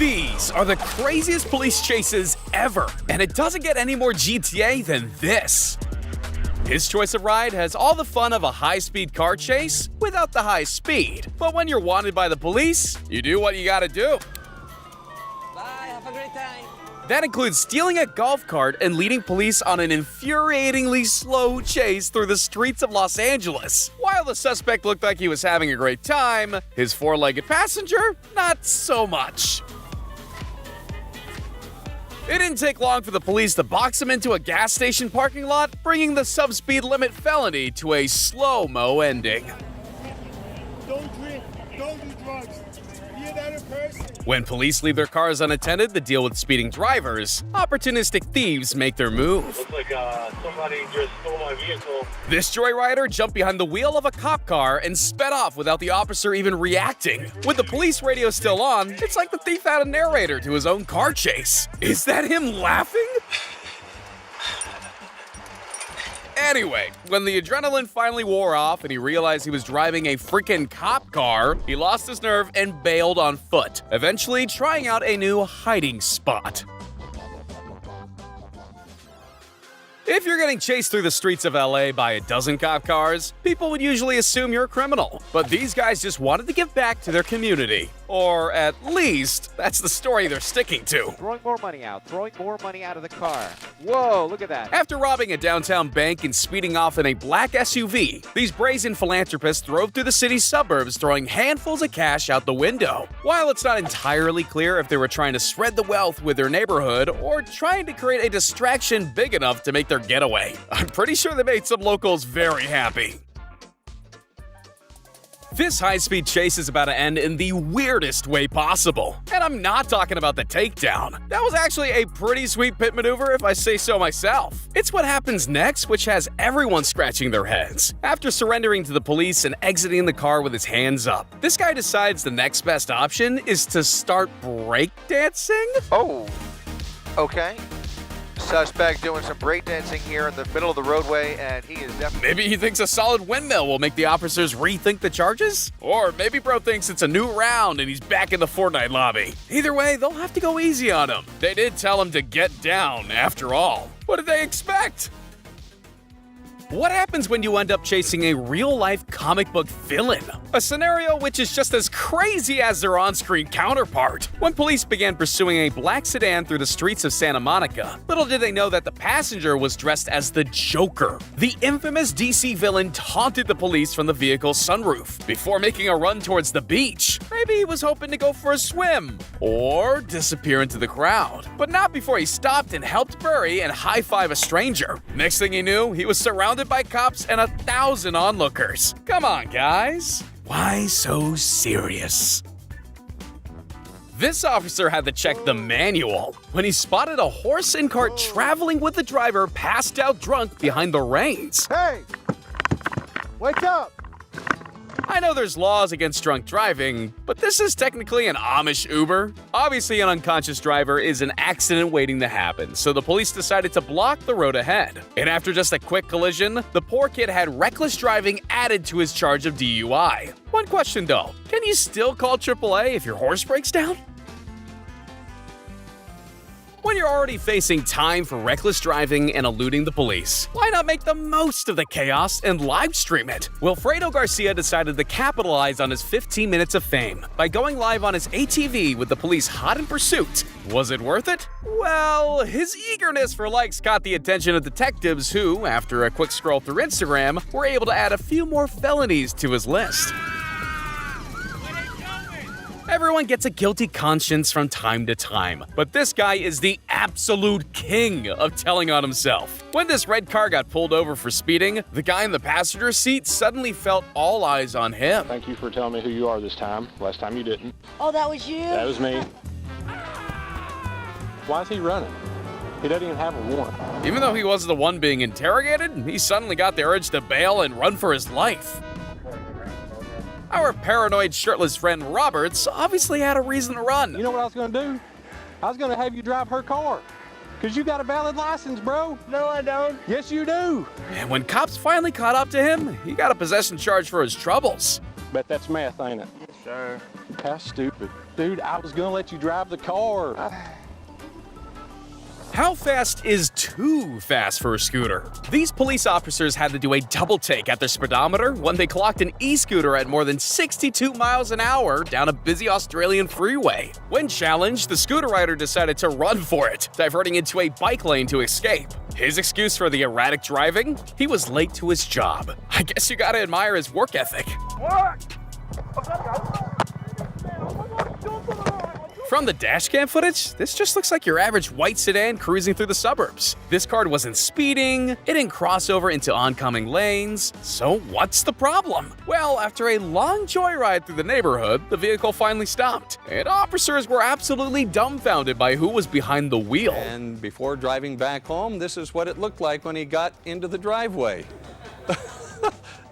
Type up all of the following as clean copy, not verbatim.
These are the craziest police chases ever, and it doesn't get any more GTA than this. His choice of ride has all the fun of a high-speed car chase without the high speed. But when you're wanted by the police, you do what you gotta do. Bye, have a great time. That includes stealing a golf cart and leading police on an infuriatingly slow chase through the streets of Los Angeles. While the suspect looked like he was having a great time, his four-legged passenger, not so much. It didn't take long for the police to box him into a gas station parking lot, bringing the subspeed limit felony to a slow-mo ending. Don't drink, don't do drugs. Be another person. When police leave their cars unattended to deal with speeding drivers, opportunistic thieves make their move. Looks like somebody just stole my vehicle. This joyrider jumped behind the wheel of a cop car and sped off without the officer even reacting. With the police radio still on, it's like the thief had a narrator to his own car chase. Is that him laughing? Anyway, when the adrenaline finally wore off and he realized he was driving a freaking cop car, he lost his nerve and bailed on foot, eventually trying out a new hiding spot. If you're getting chased through the streets of LA by a dozen cop cars, people would usually assume you're a criminal. But these guys just wanted to give back to their community. Or at least, that's the story they're sticking to. Throwing more money out of the car. Whoa, look at that. After robbing a downtown bank and speeding off in a black SUV, these brazen philanthropists drove through the city's suburbs throwing handfuls of cash out the window. While it's not entirely clear if they were trying to spread the wealth with their neighborhood or trying to create a distraction big enough to make their getaway, I'm pretty sure they made some locals very happy. This high-speed chase is about to end in the weirdest way possible. And I'm not talking about the takedown. That was actually a pretty sweet pit maneuver if I say so myself. It's what happens next which has everyone scratching their heads. After surrendering to the police and exiting the car with his hands up, this guy decides the next best option is to start breakdancing? Oh, okay. Suspect doing some breakdancing here in the middle of the roadway, and he is definitely... Maybe he thinks a solid windmill will make the officers rethink the charges? Or maybe bro thinks it's a new round and he's back in the Fortnite lobby. Either way, they'll have to go easy on him. They did tell him to get down, after all. What did they expect? What happens when you end up chasing a real-life comic book villain? A scenario which is just as crazy as their on-screen counterpart. When police began pursuing a black sedan through the streets of Santa Monica, little did they know that the passenger was dressed as the Joker. The infamous DC villain taunted the police from the vehicle's sunroof before making a run towards the beach. Maybe he was hoping to go for a swim or disappear into the crowd. But not before he stopped and helped bury and high-five a stranger. Next thing he knew, he was surrounded by cops and 1,000 onlookers. Come on, guys. Why so serious? This officer had to check the manual when he spotted a horse and cart traveling with the driver passed out drunk behind the reins. Hey, wake up. I know there's laws against drunk driving, but this is technically an Amish Uber. Obviously, an unconscious driver is an accident waiting to happen, so the police decided to block the road ahead. And after just a quick collision, the poor kid had reckless driving added to his charge of DUI. One question though, can you still call AAA if your horse breaks down? When you're already facing time for reckless driving and eluding the police, why not make the most of the chaos and live stream it? Wilfredo Garcia decided to capitalize on his 15 minutes of fame by going live on his ATV with the police hot in pursuit. Was it worth it? Well, his eagerness for likes caught the attention of detectives who, after a quick scroll through Instagram, were able to add a few more felonies to his list. Everyone gets a guilty conscience from time to time, but this guy is the absolute king of telling on himself. When this red car got pulled over for speeding, the guy in the passenger seat suddenly felt all eyes on him. Thank you for telling me who you are this time. Last time you didn't. Oh, that was you? That was me. Why is he running? He doesn't even have a warrant. Even though he wasn't the one being interrogated, he suddenly got the urge to bail and run for his life. Our paranoid shirtless friend Roberts obviously had a reason to run. You know what I was going to do? I was going to have you drive her car. Because you got a valid license, bro. No, I don't. Yes, you do. And when cops finally caught up to him, he got a possession charge for his troubles. Bet that's meth, ain't it? sir. How stupid. Dude, I was gonna let you drive the car. How fast is too fast for a scooter? These police officers had to do a double take at their speedometer when they clocked an e-scooter at more than 62 miles an hour down a busy Australian freeway. When challenged, the scooter rider decided to run for it, diverting into a bike lane to escape. His excuse for the erratic driving? He was late to his job. I guess you gotta admire his work ethic. From the dashcam footage, this just looks like your average white sedan cruising through the suburbs. This car wasn't speeding, it didn't cross over into oncoming lanes, so what's the problem? Well, after a long joyride through the neighborhood, the vehicle finally stopped, and officers were absolutely dumbfounded by who was behind the wheel. And before driving back home, this is what it looked like when he got into the driveway.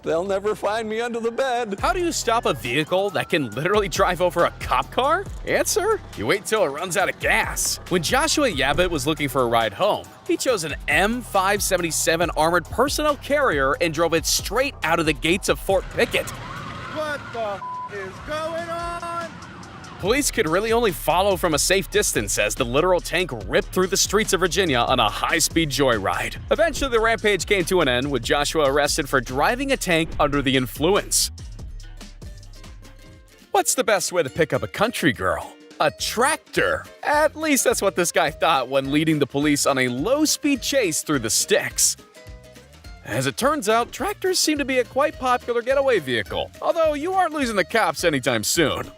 They'll never find me under the bed. How do you stop a vehicle that can literally drive over a cop car? Answer: you wait till it runs out of gas. When Joshua Yabbitt was looking for a ride home, he chose an M577 armored personnel carrier and drove it straight out of the gates of Fort Pickett. What the is going on? Police could really only follow from a safe distance as the literal tank ripped through the streets of Virginia on a high-speed joyride. Eventually, the rampage came to an end with Joshua arrested for driving a tank under the influence. What's the best way to pick up a country girl? A tractor. At least that's what this guy thought when leading the police on a low-speed chase through the sticks. As it turns out, tractors seem to be a quite popular getaway vehicle, although you aren't losing the cops anytime soon.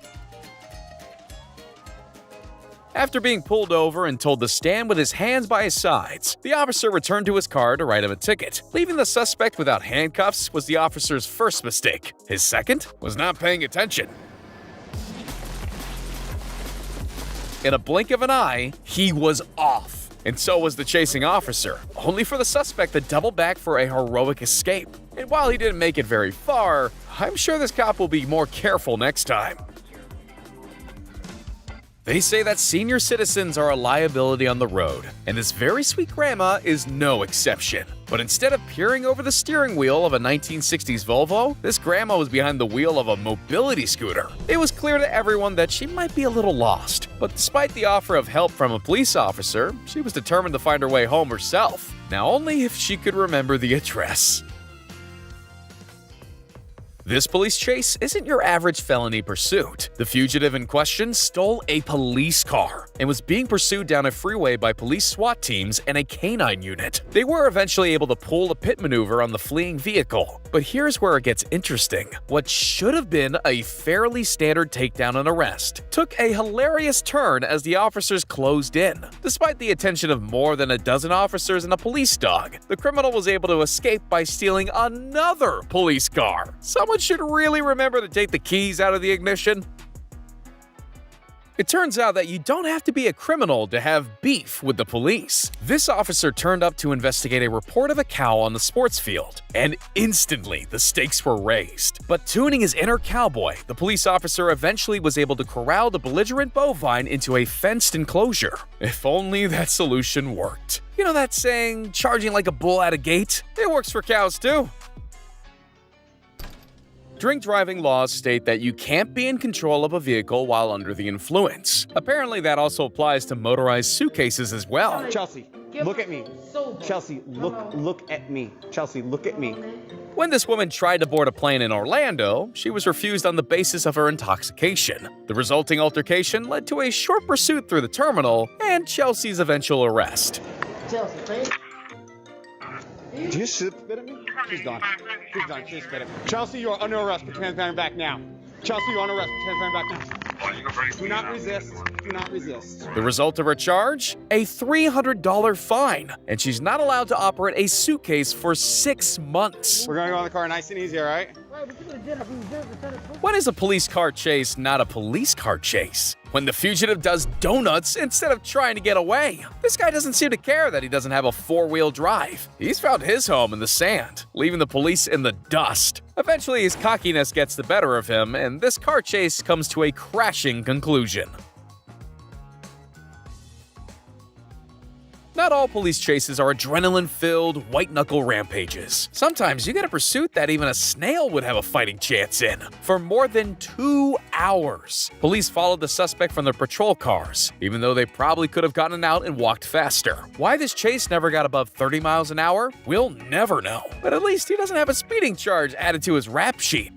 After being pulled over and told to stand with his hands by his sides, the officer returned to his car to write him a ticket. Leaving the suspect without handcuffs was the officer's first mistake. His second was not paying attention. In a blink of an eye, he was off. And so was the chasing officer, only for the suspect to double back for a heroic escape. And while he didn't make it very far, I'm sure this cop will be more careful next time. They say that senior citizens are a liability on the road, and this very sweet grandma is no exception. But instead of peering over the steering wheel of a 1960s Volvo, this grandma was behind the wheel of a mobility scooter. It was clear to everyone that she might be a little lost, but despite the offer of help from a police officer, she was determined to find her way home herself. Now only if she could remember the address. This police chase isn't your average felony pursuit. The fugitive in question stole a police car and was being pursued down a freeway by police SWAT teams and a canine unit. They were eventually able to pull a pit maneuver on the fleeing vehicle. But here's where it gets interesting. What should have been a fairly standard takedown and arrest took a hilarious turn as the officers closed in. Despite the attention of more than a dozen officers and a police dog, the criminal was able to escape by stealing another police car. Someone should really remember to take the keys out of the ignition. It turns out that you don't have to be a criminal to have beef with the police. This officer turned up to investigate a report of a cow on the sports field, and instantly the stakes were raised. But tuning his inner cowboy, the police officer eventually was able to corral the belligerent bovine into a fenced enclosure. If only that solution worked. You know that saying, charging like a bull at a gate? It works for cows too. Drink driving laws state that you can't be in control of a vehicle while under the influence. Apparently, that also applies to motorized suitcases as well. Chelsea, look at me. Chelsea, look at me. Chelsea, look at me. When this woman tried to board a plane in Orlando, she was refused on the basis of her intoxication. The resulting altercation led to a short pursuit through the terminal and Chelsea's eventual arrest. Chelsea, please. Did you spit at me? She's gone. She's gone. She spit at me. Chelsea, you are under arrest. Put your hands behind your back now. Chelsea, you're under arrest. Put your hands behind your back now. Do not resist. Do not resist. The result of her charge? A $300 fine, and she's not allowed to operate a suitcase for 6 months. We're gonna go in the car nice and easy, all right? When is a police car chase not a police car chase? When the fugitive does donuts instead of trying to get away. This guy doesn't seem to care that he doesn't have a four-wheel drive. He's found his home in the sand, leaving the police in the dust. Eventually, his cockiness gets the better of him, and this car chase comes to a crashing conclusion. Not all police chases are adrenaline-filled, white-knuckle rampages. Sometimes you get a pursuit that even a snail would have a fighting chance in. For more than 2 hours, police followed the suspect from their patrol cars, even though they probably could have gotten out and walked faster. Why this chase never got above 30 miles an hour, we'll never know. But at least he doesn't have a speeding charge added to his rap sheet.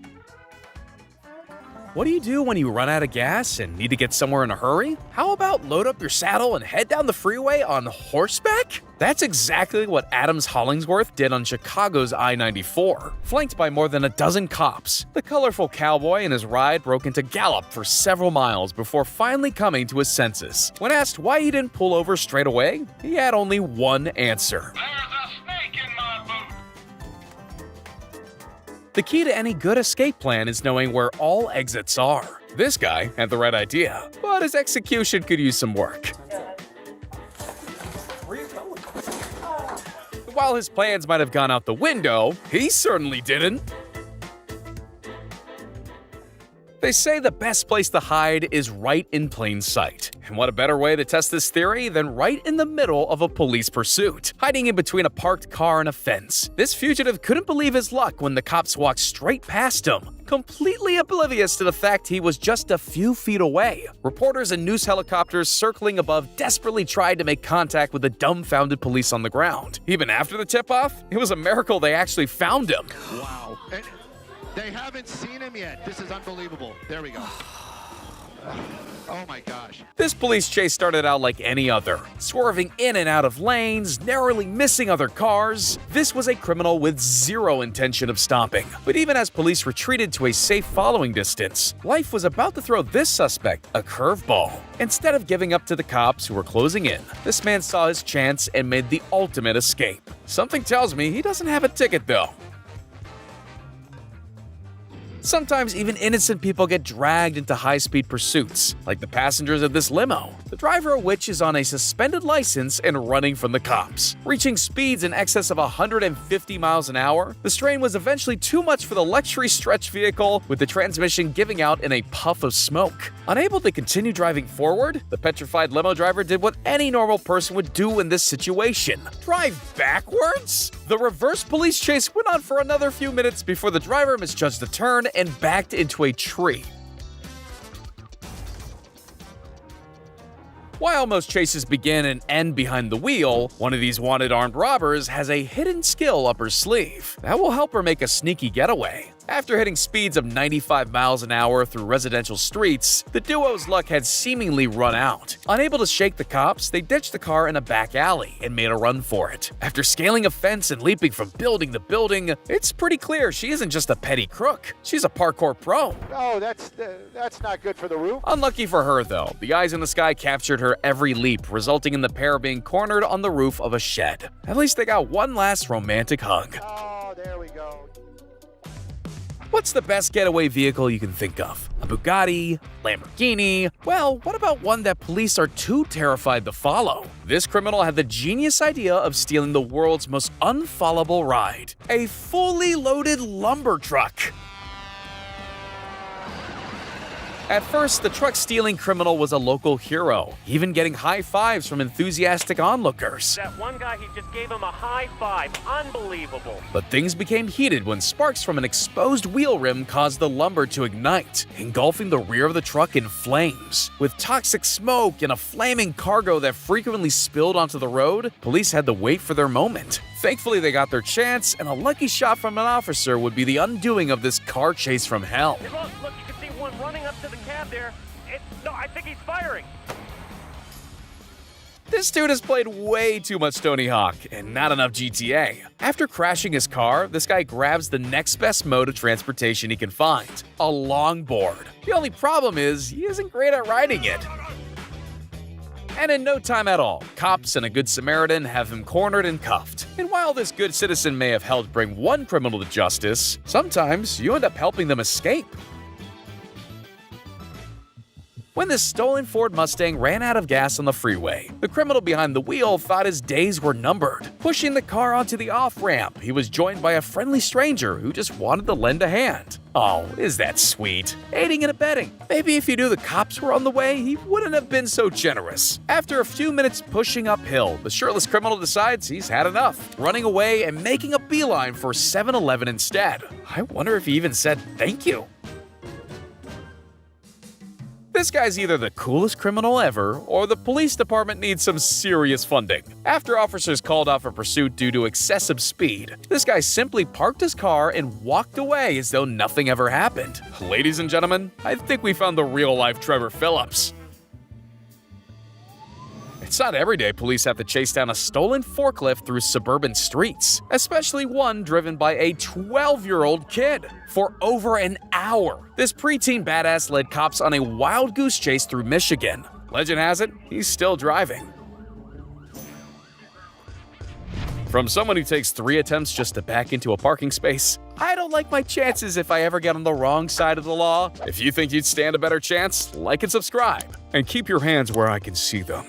What do you do when you run out of gas and need to get somewhere in a hurry? How about load up your saddle and head down the freeway on horseback? That's exactly what Adams Hollingsworth did on Chicago's I-94. Flanked by more than a dozen cops, the colorful cowboy and his ride broke into gallop for several miles before finally coming to his senses. When asked why he didn't pull over straight away, he had only one answer. The key to any good escape plan is knowing where all exits are. This guy had the right idea, but his execution could use some work. While his plans might have gone out the window, he certainly didn't. They say the best place to hide is right in plain sight. And what a better way to test this theory than right in the middle of a police pursuit, hiding in between a parked car and a fence. This fugitive couldn't believe his luck when the cops walked straight past him, completely oblivious to the fact he was just a few feet away. Reporters and news helicopters circling above desperately tried to make contact with the dumbfounded police on the ground. Even after the tip-off, it was a miracle they actually found him. Wow. And they haven't seen him yet. This is unbelievable. There we go. Oh my gosh. This police chase started out like any other, swerving in and out of lanes, narrowly missing other cars. This was a criminal with zero intention of stopping. But even as police retreated to a safe following distance, life was about to throw this suspect a curveball. Instead of giving up to the cops who were closing in, this man saw his chance and made the ultimate escape. Something tells me he doesn't have a ticket though. Sometimes even innocent people get dragged into high-speed pursuits, like the passengers of this limo, the driver of which is on a suspended license and running from the cops. Reaching speeds in excess of 150 miles an hour, the strain was eventually too much for the luxury stretch vehicle, with the transmission giving out in a puff of smoke. Unable to continue driving forward, the petrified limo driver did what any normal person would do in this situation: drive backwards? The reverse police chase went on for another few minutes before the driver misjudged the turn and backed into a tree. While most chases begin and end behind the wheel, one of these wanted armed robbers has a hidden skill up her sleeve that will help her make a sneaky getaway. After hitting speeds of 95 miles an hour through residential streets, the duo's luck had seemingly run out. Unable to shake the cops, they ditched the car in a back alley and made a run for it. After scaling a fence and leaping from building to building, it's pretty clear she isn't just a petty crook, she's a parkour pro. Oh, that's not good for the roof. Unlucky for her though, the eyes in the sky captured her every leap, resulting in the pair being cornered on the roof of a shed. At least they got one last romantic hug. Oh, there we go. What's the best getaway vehicle you can think of? A Bugatti? Lamborghini? Well, what about one that police are too terrified to follow? This criminal had the genius idea of stealing the world's most unfollowable ride: a fully loaded lumber truck. At first, the truck-stealing criminal was a local hero, even getting high fives from enthusiastic onlookers. That one guy, he just gave him a high five. Unbelievable. But things became heated when sparks from an exposed wheel rim caused the lumber to ignite, engulfing the rear of the truck in flames. With toxic smoke and a flaming cargo that frequently spilled onto the road, police had to wait for their moment. Thankfully, they got their chance, and a lucky shot from an officer would be the undoing of this car chase from hell. Hey, look, you can see one running up to the cab there. No, I think he's firing. This dude has played way too much Tony Hawk and not enough GTA. After crashing his car, this guy grabs the next best mode of transportation he can find: a longboard. The only problem is he isn't great at riding it. And in no time at all, cops and a good Samaritan have him cornered and cuffed. And while this good citizen may have helped bring one criminal to justice, sometimes you end up helping them escape. when this stolen Ford Mustang ran out of gas on the freeway. The criminal behind the wheel thought his days were numbered. Pushing the car onto the off-ramp, he was joined by a friendly stranger who just wanted to lend a hand. Oh, is that sweet? Aiding and abetting. Maybe if he knew the cops were on the way, he wouldn't have been so generous. After a few minutes pushing uphill, the shirtless criminal decides he's had enough, running away and making a beeline for 7-Eleven instead. I wonder if he even said thank you. This guy's either the coolest criminal ever, or the police department needs some serious funding. After officers called off a pursuit due to excessive speed, this guy simply parked his car and walked away as though nothing ever happened. Ladies and gentlemen, I think we found the real-life Trevor Phillips. It's not every day police have to chase down a stolen forklift through suburban streets, especially one driven by a 12-year-old kid. For over an hour, this preteen badass led cops on a wild goose chase through Michigan. Legend has it, he's still driving. From someone who takes 3 attempts just to back into a parking space, I don't like my chances if I ever get on the wrong side of the law. If you think you'd stand a better chance, like and subscribe, and keep your hands where I can see them.